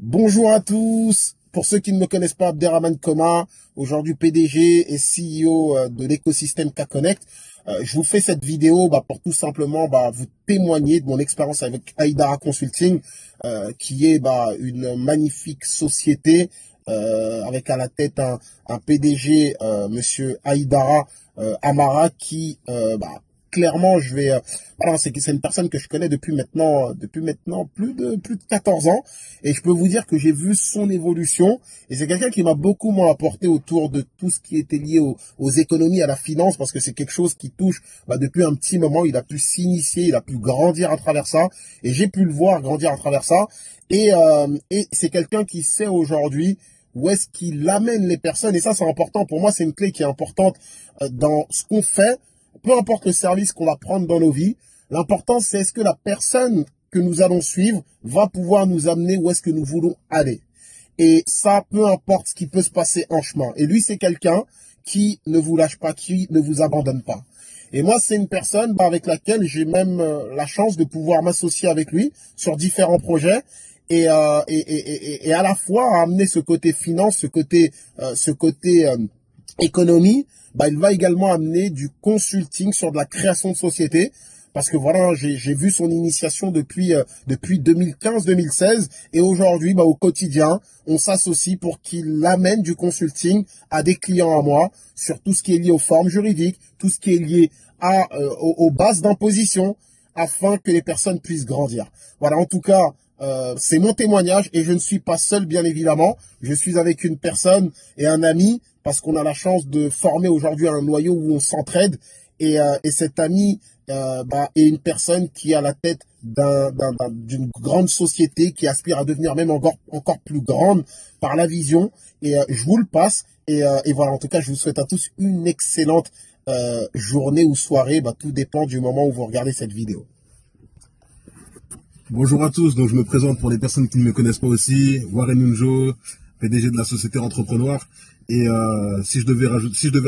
Bonjour à tous. Pour ceux qui ne me connaissent pas, Abderrahmane Koma, aujourd'hui PDG et CEO de l'écosystème K-Connect. Je vous fais cette vidéo pour tout simplement vous témoigner de mon expérience avec Aïdara Consulting, qui est une magnifique société avec à la tête un PDG, Monsieur Aïdara Amara, qui clairement voilà, c'est une personne que je connais depuis maintenant plus de 14 ans, et je peux vous dire que j'ai vu son évolution, et c'est quelqu'un qui m'a beaucoup moins apporté autour de tout ce qui était lié aux économies, à la finance, parce que c'est quelque chose qui touche depuis un petit moment. Il a pu s'initier, il a pu grandir à travers ça, et j'ai pu le voir grandir à travers ça, et c'est quelqu'un qui sait aujourd'hui où est-ce qu'il amène les personnes, et ça c'est important. Pour moi, c'est une clé qui est importante dans ce qu'on fait. Peu importe le service qu'on va prendre dans nos vies, l'important c'est est-ce que la personne que nous allons suivre va pouvoir nous amener où est-ce que nous voulons aller. Et ça, peu importe ce qui peut se passer en chemin. Et lui, c'est quelqu'un qui ne vous lâche pas, qui ne vous abandonne pas. Et moi, c'est une personne avec laquelle j'ai même la chance de pouvoir m'associer avec lui sur différents projets, et à la fois amener ce côté finance, ce côté économie. Il va également amener du consulting sur de la création de société. Parce que voilà, j'ai vu son initiation depuis 2015-2016, et aujourd'hui, au quotidien, on s'associe pour qu'il amène du consulting à des clients à moi sur tout ce qui est lié aux formes juridiques, tout ce qui est lié aux bases d'imposition, afin que les personnes puissent grandir. Voilà, en tout cas, c'est mon témoignage, et je ne suis pas seul, bien évidemment. Je suis avec une personne et un ami, parce qu'on a la chance de former aujourd'hui un noyau où on s'entraide, et cet ami est une personne qui est à la tête d'une grande société qui aspire à devenir même encore plus grande par la vision, et je vous le passe, et voilà, en tout cas, je vous souhaite à tous une excellente journée ou soirée, tout dépend du moment où vous regardez cette vidéo. Bonjour à tous, donc je me présente pour les personnes qui ne me connaissent pas aussi, Warren Nunjo, PDG de la société Entrepreneur. Et si je devais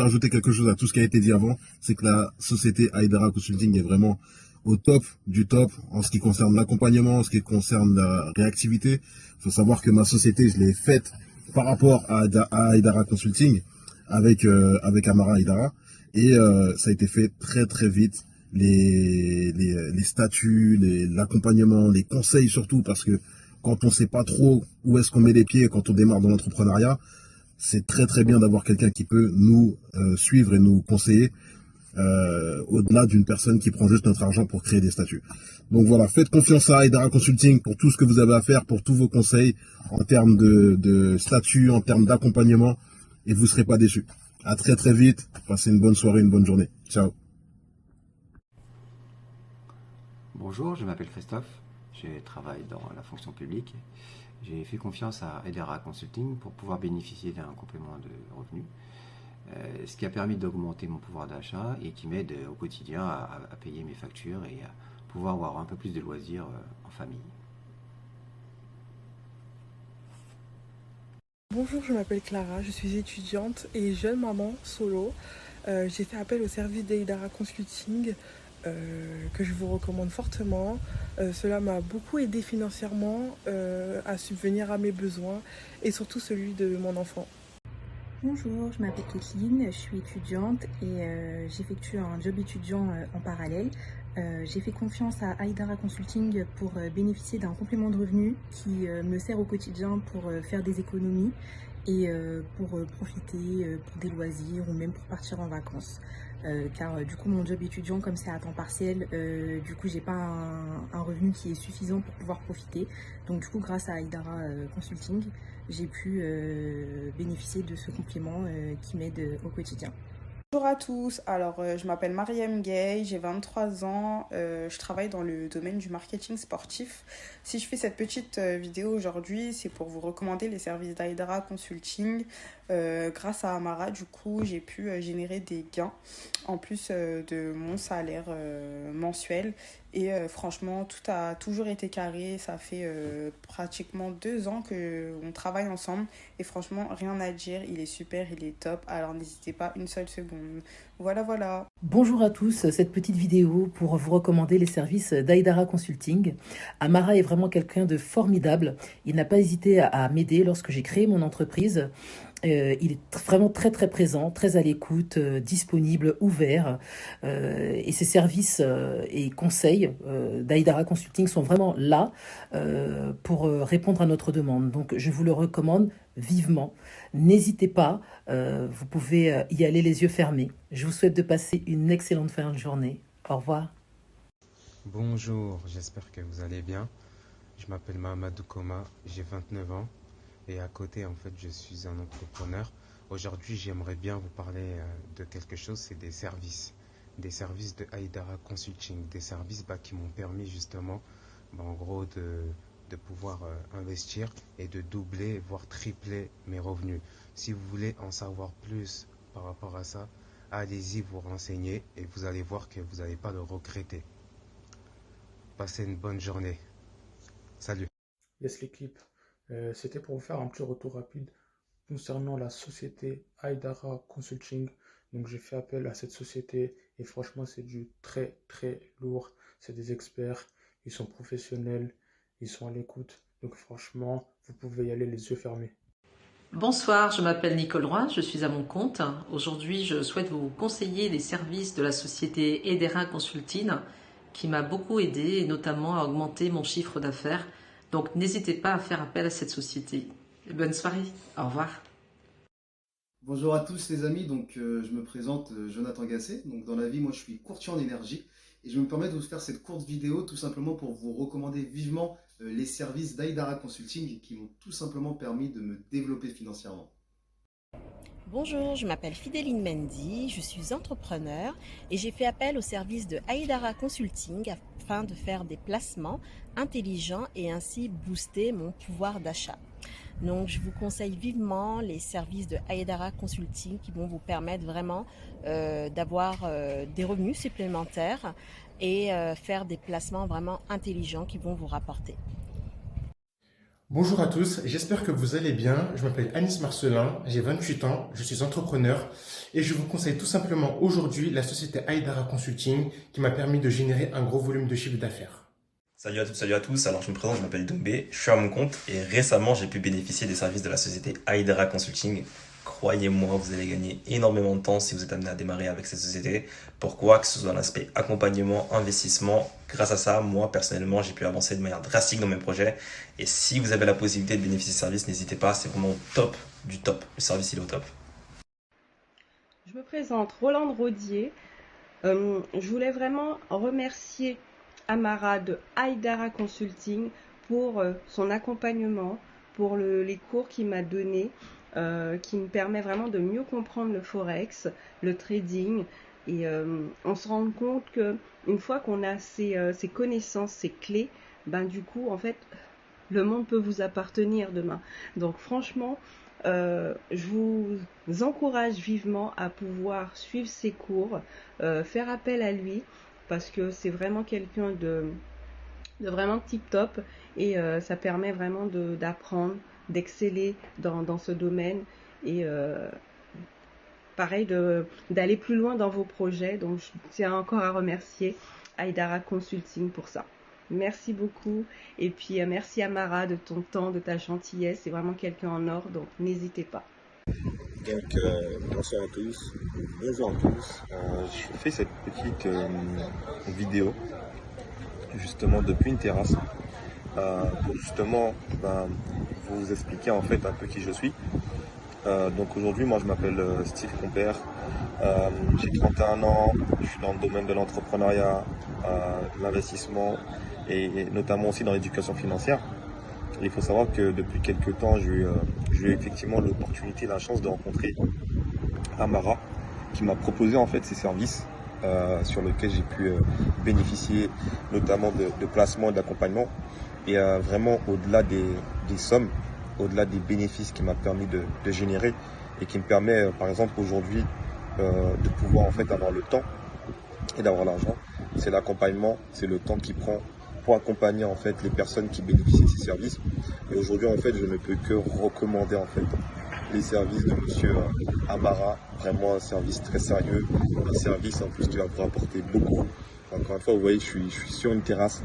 rajouter quelque chose à tout ce qui a été dit avant, c'est que la société Aïdara Consulting est vraiment au top du top en ce qui concerne l'accompagnement, en ce qui concerne la réactivité. Il faut savoir que ma société, je l'ai faite par rapport à Aïdara Consulting avec Amara Aïdara, et ça a été fait très très vite. Les statuts, l'accompagnement, les conseils surtout, parce que quand on ne sait pas trop où est-ce qu'on met les pieds quand on démarre dans l'entrepreneuriat, c'est très très bien d'avoir quelqu'un qui peut nous suivre et nous conseiller, au-delà d'une personne qui prend juste notre argent pour créer des statuts. Donc voilà, faites confiance à Aïdara Consulting pour tout ce que vous avez à faire, pour tous vos conseils en termes de statut, en termes d'accompagnement, et vous ne serez pas déçus. À très très vite, passez une bonne soirée, une bonne journée. Ciao. Bonjour, je m'appelle Christophe, je travaille dans la fonction publique. J'ai fait confiance à Edera Consulting pour pouvoir bénéficier d'un complément de revenus, ce qui a permis d'augmenter mon pouvoir d'achat et qui m'aide au quotidien à payer mes factures et à pouvoir avoir un peu plus de loisirs en famille. Bonjour, je m'appelle Clara, je suis étudiante et jeune maman solo. J'ai fait appel au service d'Aidara Consulting, que je vous recommande fortement. Cela m'a beaucoup aidé financièrement à subvenir à mes besoins et surtout celui de mon enfant. Bonjour, je m'appelle Kathleen, je suis étudiante et j'effectue un job étudiant en parallèle. J'ai fait confiance à Aïdara Consulting pour bénéficier d'un complément de revenu qui me sert au quotidien pour faire des économies et pour profiter pour des loisirs ou même pour partir en vacances. Car du coup mon job étudiant, comme c'est à temps partiel, du coup j'ai pas un revenu qui est suffisant pour pouvoir profiter. Donc du coup grâce à Aïdara Consulting, j'ai pu bénéficier de ce complément qui m'aide au quotidien. Bonjour à tous, alors je m'appelle Mariam Gay, j'ai 23 ans, je travaille dans le domaine du marketing sportif. Si je fais cette petite vidéo aujourd'hui, c'est pour vous recommander les services d'Aïdara Consulting. Grâce à Amara, du coup, j'ai pu générer des gains en plus de mon salaire mensuel. Et franchement, tout a toujours été carré. Ça fait pratiquement 2 ans qu'on travaille ensemble. Et franchement, rien à dire. Il est super, il est top. Alors n'hésitez pas une seule seconde. Voilà, voilà. Bonjour à tous, cette petite vidéo pour vous recommander les services d'Aidara Consulting. Amara est vraiment quelqu'un de formidable. Il n'a pas hésité à m'aider lorsque j'ai créé mon entreprise. Il est vraiment très très présent, très à l'écoute, disponible, ouvert. Et ses services et conseils d'Aidara Consulting sont vraiment là pour répondre à notre demande. Donc je vous le recommande vivement. N'hésitez pas, vous pouvez y aller les yeux fermés. Je vous souhaite de passer une excellente fin de journée. Au revoir. Bonjour, j'espère que vous allez bien. Je m'appelle Mahamadou Koma, j'ai 29 ans et à côté en fait je suis un entrepreneur. Aujourd'hui j'aimerais bien vous parler de quelque chose, c'est des services de Aidara Consulting, des services qui m'ont permis justement en gros de pouvoir investir et de doubler voire tripler mes revenus. Si vous voulez en savoir plus par rapport à ça, allez-y vous renseigner et vous allez voir que vous n'allez pas le regretter. Passez une bonne journée. Salut. Yes l'équipe, c'était pour vous faire un petit retour rapide concernant la société Aidara Consulting. Donc j'ai fait appel à cette société et franchement c'est du très très lourd. C'est des experts, ils sont professionnels, ils sont à l'écoute. Donc franchement, vous pouvez y aller les yeux fermés. Bonsoir, je m'appelle Nicole Roy, je suis à mon compte. Aujourd'hui, je souhaite vous conseiller les services de la société Aidara Consulting qui m'a beaucoup aidé et notamment à augmenter mon chiffre d'affaires. Donc n'hésitez pas à faire appel à cette société. Bonne soirée, au revoir. Bonjour à tous les amis, donc je me présente Jonathan Gasset. Donc dans la vie, moi je suis courtier en énergie et je me permets de vous faire cette courte vidéo tout simplement pour vous recommander vivement les services d'Aidara Consulting qui m'ont tout simplement permis de me développer financièrement. Bonjour, je m'appelle Fideline Mendy, je suis entrepreneur et j'ai fait appel au service de Aidara Consulting afin de faire des placements intelligents et ainsi booster mon pouvoir d'achat. Donc je vous conseille vivement les services de Aidara Consulting qui vont vous permettre vraiment d'avoir des revenus supplémentaires et faire des placements vraiment intelligents qui vont vous rapporter. Bonjour à tous, j'espère que vous allez bien. Je m'appelle Anis Marcelin, j'ai 28 ans, je suis entrepreneur et je vous conseille tout simplement aujourd'hui la société Aidara Consulting qui m'a permis de générer un gros volume de chiffre d'affaires. Salut à tous, alors je me présente, je m'appelle Doumbé, je suis à mon compte et récemment j'ai pu bénéficier des services de la société Aidara Consulting. Croyez-moi, vous allez gagner énormément de temps si vous êtes amené à démarrer avec cette société. Pourquoi? Que ce soit dans l'aspect accompagnement, investissement. Grâce à ça, moi personnellement, j'ai pu avancer de manière drastique dans mes projets. Et si vous avez la possibilité de bénéficier de ce service, n'hésitez pas, c'est vraiment top du top. Le service, il est au top. Je me présente Rolande Rodier. Je voulais vraiment remercier Amara de Aidara Consulting pour son accompagnement, pour les cours qu'il m'a donnés. Qui me permet vraiment de mieux comprendre le forex, le trading et on se rend compte que une fois qu'on a ces connaissances, ces clés, du coup en fait le monde peut vous appartenir demain. Donc franchement je vous encourage vivement à pouvoir suivre ses cours, faire appel à lui parce que c'est vraiment quelqu'un de vraiment tip top et ça permet vraiment d'apprendre, d'exceller dans ce domaine et pareil d'aller plus loin dans vos projets. Donc je tiens encore à remercier Aidara Consulting pour ça. Merci beaucoup et puis merci Amara de ton temps, de ta gentillesse, c'est vraiment quelqu'un en or, donc n'hésitez pas. Donc bonsoir à tous, bonjour à tous. Je fais cette petite vidéo justement depuis une terrasse pour justement vous expliquer en fait un peu qui je suis. Donc aujourd'hui moi je m'appelle Steve Compère, j'ai 31 ans, je suis dans le domaine de l'entrepreneuriat, l'investissement et notamment aussi dans l'éducation financière. Il faut savoir que depuis quelques temps j'ai eu effectivement l'opportunité, la chance de rencontrer Amara qui m'a proposé en fait ses services sur lesquels j'ai pu bénéficier notamment de placements et d'accompagnement. Et vraiment au-delà des sommes, au-delà des bénéfices qu'il m'a permis de générer, et qui me permet, par exemple, aujourd'hui, de pouvoir en fait avoir le temps et d'avoir l'argent. C'est l'accompagnement, c'est le temps qu'il prend pour accompagner en fait les personnes qui bénéficient de ces services. Et aujourd'hui, en fait, je ne peux que recommander en fait les services de monsieur Amara. Vraiment un service très sérieux, un service en plus qui va vous rapporter beaucoup. Encore une fois, vous voyez, je suis sur une terrasse,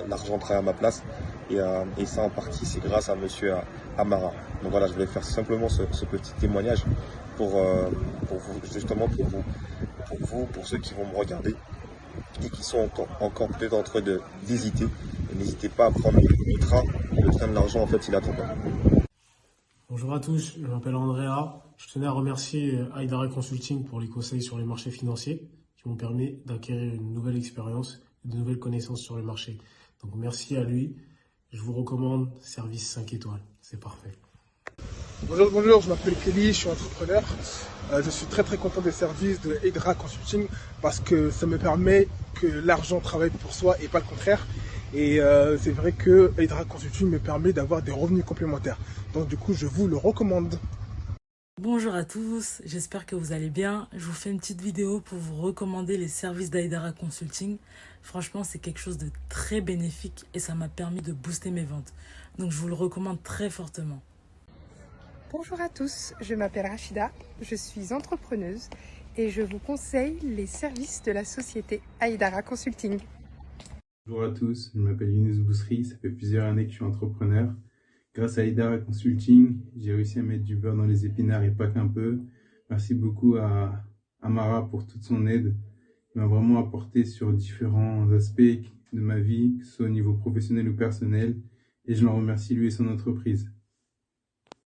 l'argent travaille à ma place, et ça en partie c'est grâce à monsieur Amara. Donc voilà, je voulais faire simplement ce petit témoignage pour vous, justement pour ceux qui vont me regarder et qui sont encore peut-être en train d'hésiter. N'hésitez pas à prendre le train de l'argent, en fait, il attend pas. Bonjour à tous, je m'appelle Andrea. Je tenais à remercier Aidara Consulting pour les conseils sur les marchés financiers qui m'ont permis d'acquérir une nouvelle expérience et de nouvelles connaissances sur le marché. Donc merci à lui. Je vous recommande service 5 étoiles. C'est parfait. Bonjour, je m'appelle Kelly, je suis entrepreneur. Je suis très content des services de Aidara Consulting parce que ça me permet que l'argent travaille pour soi et pas le contraire. Et c'est vrai que Aidara Consulting me permet d'avoir des revenus complémentaires. Donc du coup, je vous le recommande. Bonjour à tous, j'espère que vous allez bien. Je vous fais une petite vidéo pour vous recommander les services d'Aidara Consulting. Franchement, c'est quelque chose de très bénéfique et ça m'a permis de booster mes ventes. Donc je vous le recommande très fortement. Bonjour à tous, je m'appelle Rachida, je suis entrepreneuse et je vous conseille les services de la société Aidara Consulting. Bonjour à tous, je m'appelle Younous Bousri, ça fait plusieurs années que je suis entrepreneur. Grâce à Aidara Consulting, j'ai réussi à mettre du beurre dans les épinards et pas qu'un peu. Merci beaucoup à Amara pour toute son aide. Il m'a vraiment apporté sur différents aspects de ma vie, que ce soit au niveau professionnel ou personnel. Et je l'en remercie lui et son entreprise.